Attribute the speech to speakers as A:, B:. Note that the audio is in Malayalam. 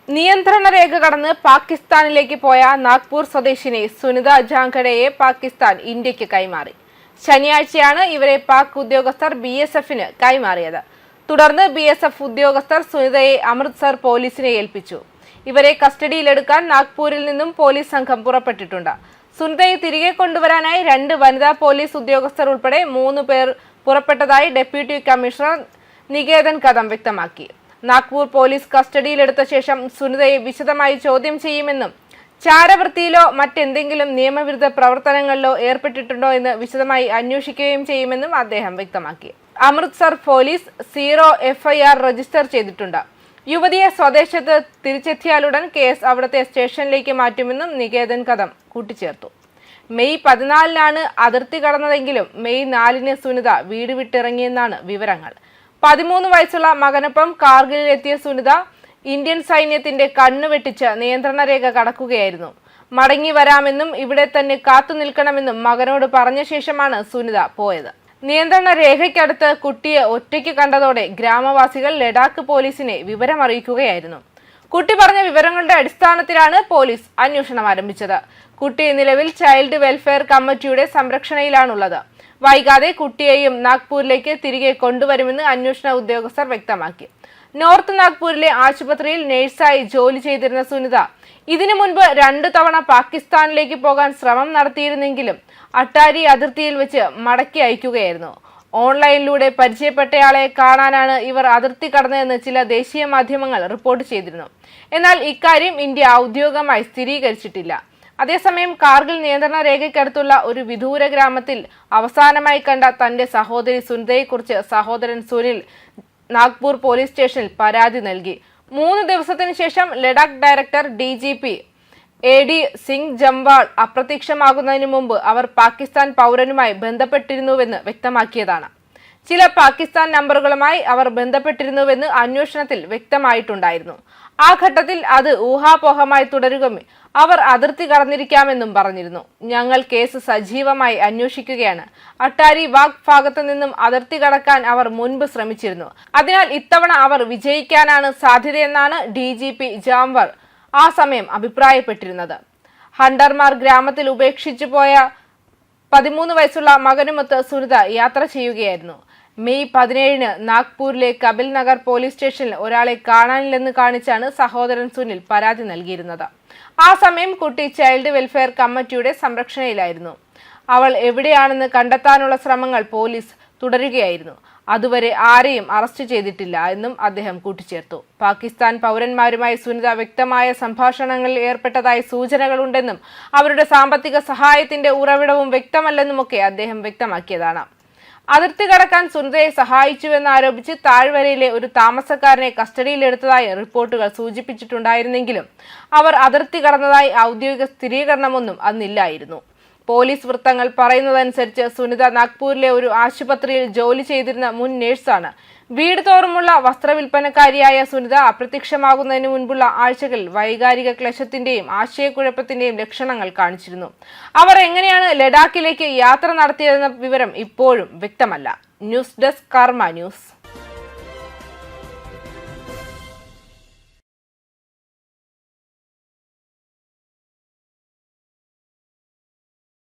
A: നിയന്ത്രണ രേഖ കടന്ന് പാകിസ്ഥാനിലേക്ക് പോയ നാഗ്പൂർ സ്വദേശിനി സുനിത ജാംഘഡയെ പാകിസ്ഥാൻ ഇന്ത്യക്ക് കൈമാറി. ശനിയാഴ്ചയാണ് ഇവരെ പാക് ഉദ്യോഗസ്ഥർ BSFന് കൈമാറിയത്. തുടർന്ന് BSF ഉദ്യോഗസ്ഥർ സുനിതയെ അമൃത്സർ പോലീസിനെ ഏൽപ്പിച്ചു. ഇവരെ കസ്റ്റഡിയിലെടുക്കാൻ നാഗ്പൂരിൽ നിന്നും പോലീസ് സംഘം പുറപ്പെട്ടിട്ടുണ്ട്. സുനിതയെ തിരികെ കൊണ്ടുവരാനായി 2 വനിതാ പോലീസ് ഉദ്യോഗസ്ഥർ ഉൾപ്പെടെ 3 പേർ പുറപ്പെട്ടതായി ഡെപ്യൂട്ടി കമ്മീഷണർ നികേതൻ കദം വ്യക്തമാക്കി. നാഗ്പൂർ പോലീസ് കസ്റ്റഡിയിലെടുത്ത ശേഷം സുനിതയെ വിശദമായി ചോദ്യം ചെയ്യുമെന്നും ചാരവൃത്തിയിലോ മറ്റെന്തെങ്കിലും നിയമവിരുദ്ധ പ്രവർത്തനങ്ങളിലോ ഏർപ്പെട്ടിട്ടുണ്ടോ എന്ന് വിശദമായി അന്വേഷിക്കുകയും ചെയ്യുമെന്നും അദ്ദേഹം വ്യക്തമാക്കി. അമൃത്സർ പോലീസ് 0 FIR രജിസ്റ്റർ ചെയ്തിട്ടുണ്ട്. യുവതിയെ സ്വദേശത്ത് തിരിച്ചെത്തിയാലുടൻ കേസ് അവിടുത്തെ സ്റ്റേഷനിലേക്ക് മാറ്റുമെന്നും നികേതൻ കദം കൂട്ടിച്ചേർത്തു. മെയ് 14-നാണ് അതിർത്തി കടന്നതെങ്കിലും മെയ് 4-ന് സുനിത വീട് വിട്ടിറങ്ങിയെന്നാണ് വിവരങ്ങൾ. 13 വയസ്സുള്ള മകനൊപ്പം കാർഗിലിൽ എത്തിയ സുനിത ഇന്ത്യൻ സൈന്യത്തിന്റെ കണ്ണു വെട്ടിച്ച് നിയന്ത്രണ രേഖ കടക്കുകയായിരുന്നു. മടങ്ങി വരാമെന്നും ഇവിടെ തന്നെ കാത്തു നിൽക്കണമെന്നും മകനോട് പറഞ്ഞ ശേഷമാണ് സുനിത പോയത്. നിയന്ത്രണ രേഖയ്ക്കടുത്ത് കുട്ടിയെ ഒറ്റയ്ക്ക് കണ്ടതോടെ ഗ്രാമവാസികൾ ലഡാക്ക് പോലീസിനെ വിവരമറിയിക്കുകയായിരുന്നു. കുട്ടി പറഞ്ഞ വിവരങ്ങളുടെ അടിസ്ഥാനത്തിലാണ് പോലീസ് അന്വേഷണം ആരംഭിച്ചത്. കുട്ടി നിലവിൽ ചൈൽഡ് വെൽഫെയർ കമ്മിറ്റിയുടെ സംരക്ഷണയിലാണുള്ളത്. വൈകാതെ കുട്ടിയെയും നാഗ്പൂരിലേക്ക് തിരികെ കൊണ്ടുവരുമെന്ന് അന്വേഷണ ഉദ്യോഗസ്ഥർ വ്യക്തമാക്കി. നോർത്ത് നാഗ്പൂരിലെ ആശുപത്രിയിൽ നഴ്സായി ജോലി ചെയ്തിരുന്ന സുനിത ഇതിനു മുൻപ് 2 തവണ പാകിസ്ഥാനിലേക്ക് പോകാൻ ശ്രമം നടത്തിയിരുന്നെങ്കിലും അട്ടാരി അതിർത്തിയിൽ വെച്ച് മടക്കി അയക്കുകയായിരുന്നു. ഓൺലൈനിലൂടെ പരിചയപ്പെട്ടയാളെ കാണാനാണ് ഇവർ അതിർത്തി കടന്നതെന്ന് ചില ദേശീയ മാധ്യമങ്ങൾ റിപ്പോർട്ട് ചെയ്തിരുന്നു. എന്നാൽ ഇക്കാര്യം ഇന്ത്യ ഔദ്യോഗികമായി സ്ഥിരീകരിച്ചിട്ടില്ല. അതേസമയം കാർഗിൽ നിയന്ത്രണ രേഖയ്ക്കടുത്തുള്ള ഒരു വിദൂര ഗ്രാമത്തിൽ അവസാനമായി കണ്ട തന്റെ സഹോദരി സുനിതയെക്കുറിച്ച് സഹോദരൻ സുനിൽ നാഗ്പൂർ പോലീസ് സ്റ്റേഷനിൽ പരാതി നൽകി. 3 ദിവസത്തിന് ശേഷം Ladakh director DGP AD Singh Jamwal അപ്രത്യക്ഷമാകുന്നതിന് മുമ്പ് അവർ പാകിസ്ഥാൻ പൗരനുമായി ബന്ധപ്പെട്ടിരുന്നുവെന്ന് വ്യക്തമാക്കിയതാണ്. ചില പാകിസ്ഥാൻ നമ്പറുകളുമായി അവർ ബന്ധപ്പെട്ടിരുന്നുവെന്ന് അന്വേഷണത്തിൽ വ്യക്തമായിട്ടുണ്ടായിരുന്നു. ആ ഘട്ടത്തിൽ അത് ഊഹാപോഹമായി തുടരുകയും അവർ അതിർത്തി കടന്നിരിക്കാമെന്നും പറഞ്ഞിരുന്നു. ഞങ്ങൾ കേസ് സജീവമായി അന്വേഷിക്കുകയാണ്. അട്ടാരി വാഗ് ഭാഗത്തു നിന്നും അതിർത്തി കടക്കാൻ അവർ മുൻപ് ശ്രമിച്ചിരുന്നു. അതിനാൽ ഇത്തവണ അവർ വിജയിക്കാനാണ് സാധ്യതയെന്നാണ് DGP ജാംവർ ആ സമയം അഭിപ്രായപ്പെട്ടിരുന്നത്. ഹണ്ടർമാർ ഗ്രാമത്തിൽ ഉപേക്ഷിച്ചു പോയ 13 വയസ്സുള്ള മകനുമൊത്ത് സുനിത യാത്ര ചെയ്യുകയായിരുന്നു. മെയ് 17-ന് നാഗ്പൂരിലെ കപിൽ നഗർ പോലീസ് സ്റ്റേഷനിൽ ഒരാളെ കാണാനില്ലെന്ന് കാണിച്ചാണ് സഹോദരൻ സുനിൽ പരാതി നൽകിയിരുന്നത്. ആ സമയം കുട്ടി ചൈൽഡ് വെൽഫെയർ കമ്മിറ്റിയുടെ സംരക്ഷണയിലായിരുന്നു. അവൾ എവിടെയാണെന്ന് കണ്ടെത്താനുള്ള ശ്രമങ്ങൾ പോലീസ് തുടരുകയായിരുന്നു. അതുവരെ ആരെയും അറസ്റ്റ് ചെയ്തിട്ടില്ല എന്നും അദ്ദേഹം കൂട്ടിച്ചേർത്തു. പാകിസ്ഥാൻ പൗരന്മാരുമായി സുനിത വ്യക്തമായ സംഭാഷണങ്ങളിൽ ഏർപ്പെട്ടതായി സൂചനകളുണ്ടെന്നും അവരുടെ സാമ്പത്തിക സഹായത്തിന്റെ ഉറവിടവും വ്യക്തമല്ലെന്നുമൊക്കെ അദ്ദേഹം വ്യക്തമാക്കിയതാണ്. അതിർത്തി കടക്കാൻ സുനിതയെ സഹായിച്ചുവെന്നാരോപിച്ച് താഴ്വരയിലെ ഒരു താമസക്കാരനെ കസ്റ്റഡിയിലെടുത്തതായി റിപ്പോർട്ടുകൾ സൂചിപ്പിച്ചിട്ടുണ്ടായിരുന്നെങ്കിലും അവർ അതിർത്തി കടന്നതായി ഔദ്യോഗിക സ്ഥിരീകരണമൊന്നും അന്നില്ലായിരുന്നു. പോലീസ് വൃത്തങ്ങൾ പറയുന്നതനുസരിച്ച് സുനിത നാഗ്പൂരിലെ ഒരു ആശുപത്രിയിൽ ജോലി ചെയ്തിരുന്ന മുൻ നഴ്സാണ്. വീട് തോറുമുള്ള വസ്ത്രവിൽപ്പനക്കാരിയായ സുനിത അപ്രത്യക്ഷമാകുന്നതിന് മുൻപുള്ള ആഴ്ചകളിൽ വൈകാരിക ക്ലേശത്തിന്റെയും ആശയക്കുഴപ്പത്തിന്റെയും ലക്ഷണങ്ങൾ കാണിച്ചിരുന്നു. അവർ എങ്ങനെയാണ് ലഡാക്കിലേക്ക് യാത്ര നടത്തിയതെന്ന വിവരം ഇപ്പോഴും വ്യക്തമല്ല. ന്യൂസ് ഡെസ്ക് കർമ്മ ന്യൂസ്.